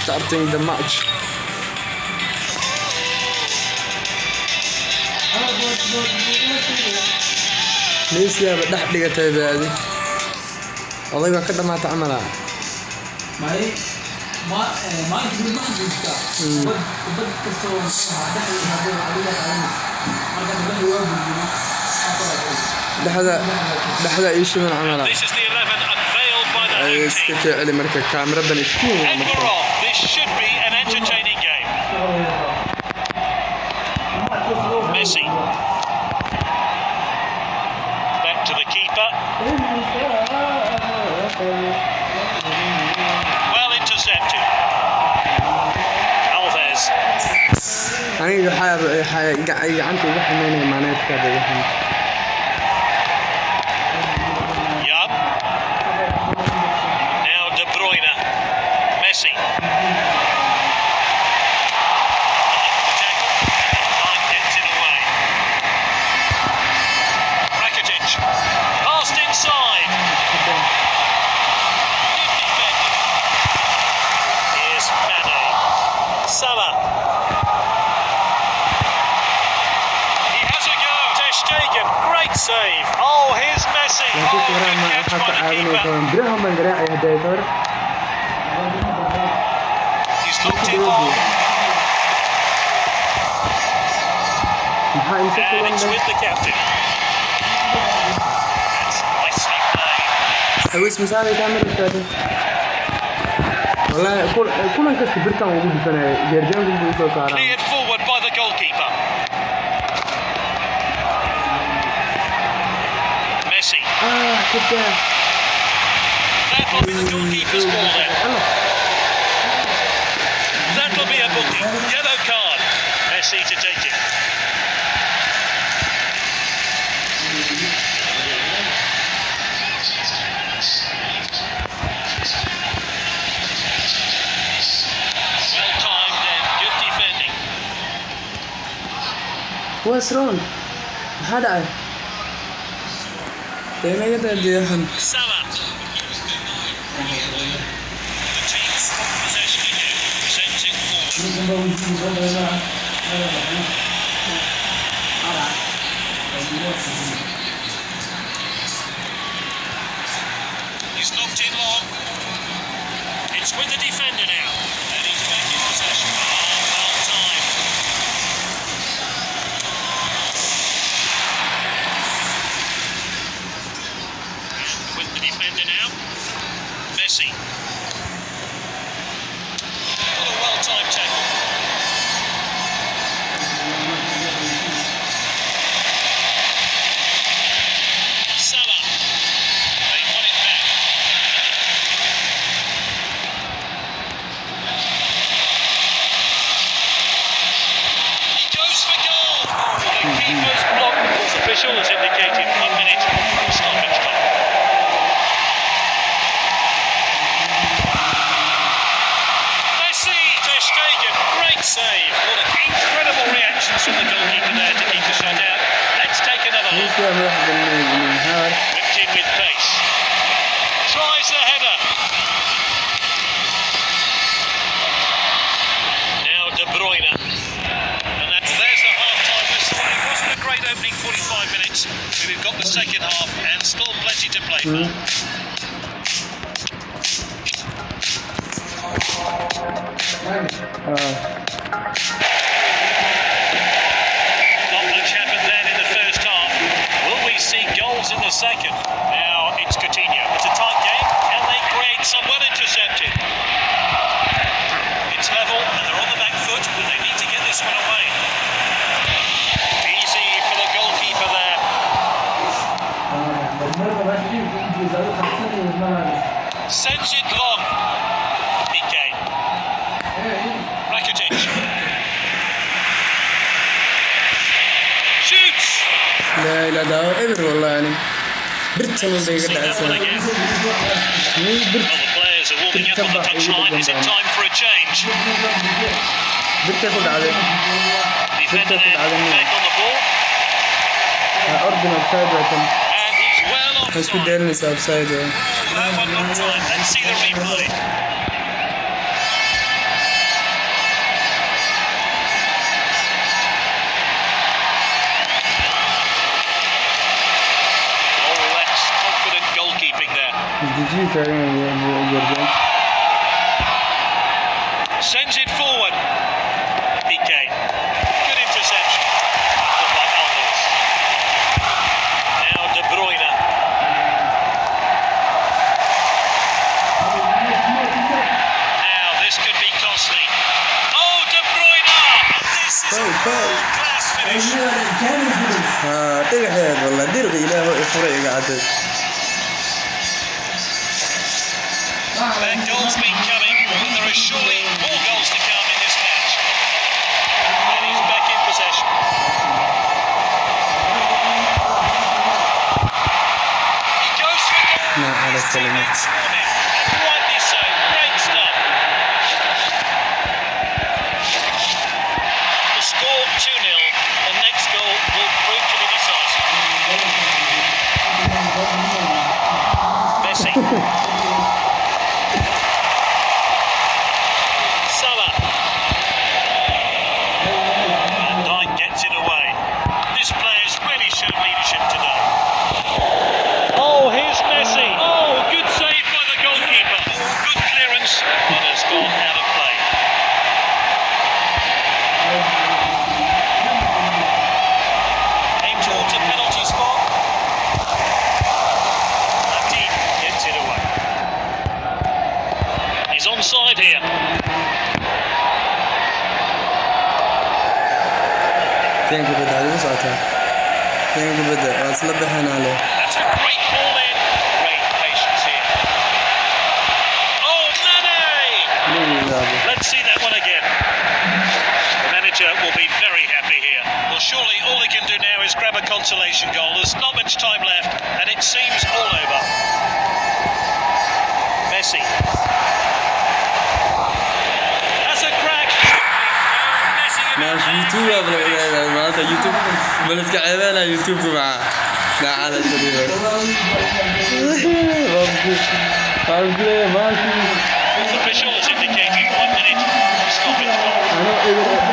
starting the match. Messi aba dhex dhigatay baadi. Odayga ka dhamaata camala. dhexda iishu min camala. Ay iska kicili marka kaamiradan iftiin waa marka. This should be an entertaining game. Messi. Back to the keeper. Well intercepted. Alves. Aniga gacanta ugu xumeynaya maaneedka badahan. Yup. Now De Bruyne. Messi. Line gets in away. Rakitic. Passed inside. Here's Mane. Salah. He has a go. Ter Stegen. Great save. Oh, here's Messi. Oh, good catch by the keeper. He's looked in long. And it's with the captain. That's nicely played. Awis misaal kamera shadi. Wallahi kulan kasta birtan ugu dhifanay geerjaan ugu soo saaran. Cleared forward by the goalkeeper. Messi. Kida. That'll be the goalkeeper's ball then. That'll be a bookie. Yellow card. Messi to take it. Well timed and good defending. What's wrong? Maxaa dhacay? Deegaanka dadweynaha. Salah. The team's possession again. Sends it forward. He's knocked in long. It's with the defender now. And he's back in possession. Half time. And with the defender now. Messi. What a well-timed tackle. Salah. They won it back. He goes for goal. The keeper's block. Official has indicated 1 minute stoppage time. Messi, Ter Stegen, great save. What incredible reactions from the goalkeeper there to keep the shot out. Let's take another look. Whipped in with pace. Tries the header. Now De Bruyne. And there's the half-time whistle. It wasn't a great opening 45 minutes. But we've got the second half and still plenty to play for. Not much happened then in the first half. Will we see goals in the second? Now it's Coutinho. It's a tight game. Can they create some? Well intercepted. It's level and they're on the back foot, but they need to get this one away. Easy for the goalkeeper there. Sends it long. Piqué. Rakitic. Shoots. لا لا ده إبر والله يعني برتن اللي See قد that one عسل again. مي برت Well, the players are warming up on the touchline. Is it time for a change? برت ياخد عليه Defender there, back on the ball. أردن أبسايد لكن And he's well بس offside. بدي أرنس أبسايد That one not time. Let's see the replay. Sends it forward. Piqué. Good interception. Good by Alves. Now De Bruyne. Now this could be costly. Oh, De Bruyne! This is a world-class finish. دقيقة والله درقي إله إفريقيا قاعد. That goal's been coming, but there are surely more goals to come in this match. And he's back in possession. He goes for goal. No, His that's telling me. teammates swarm him, and rightly so. Great stuff. The score 2-0. The next goal will prove to be decisive. Messi. Salah. Van Dijk gets it away. This player's really shown leadership today. Oh, here's Messi. Oh, good save by the goalkeeper. Good clearance, but has gone out of play. Aimed towards a penalty spot. Mati gets it away. He's onside here. كان كبد هذا وساعتها كان كبد أصلا بحن عليه. That's a great ball in. Great patience here. Oh, Mane! Let's see that one again. The manager will be very happy here. Well, surely all he can do now is grab a consolation goal. There's not much time left, and it seems all over. Messi. That's a crack. ماشي يوتيوب قبل ما هذا يوتيوب بنسك عيبانا يوتيوب معاه لا على سرير ماشي Fourth official is indicating 1 minute stoppage time. أنا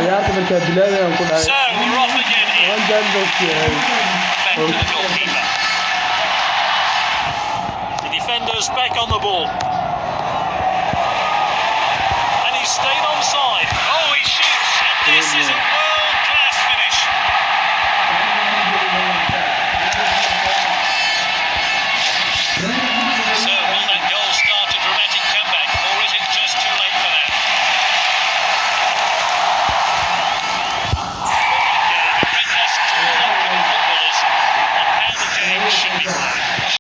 يا من كدلاني أنا كنت So we're off again here. Back to the goalkeeper. The defenders back on the ball.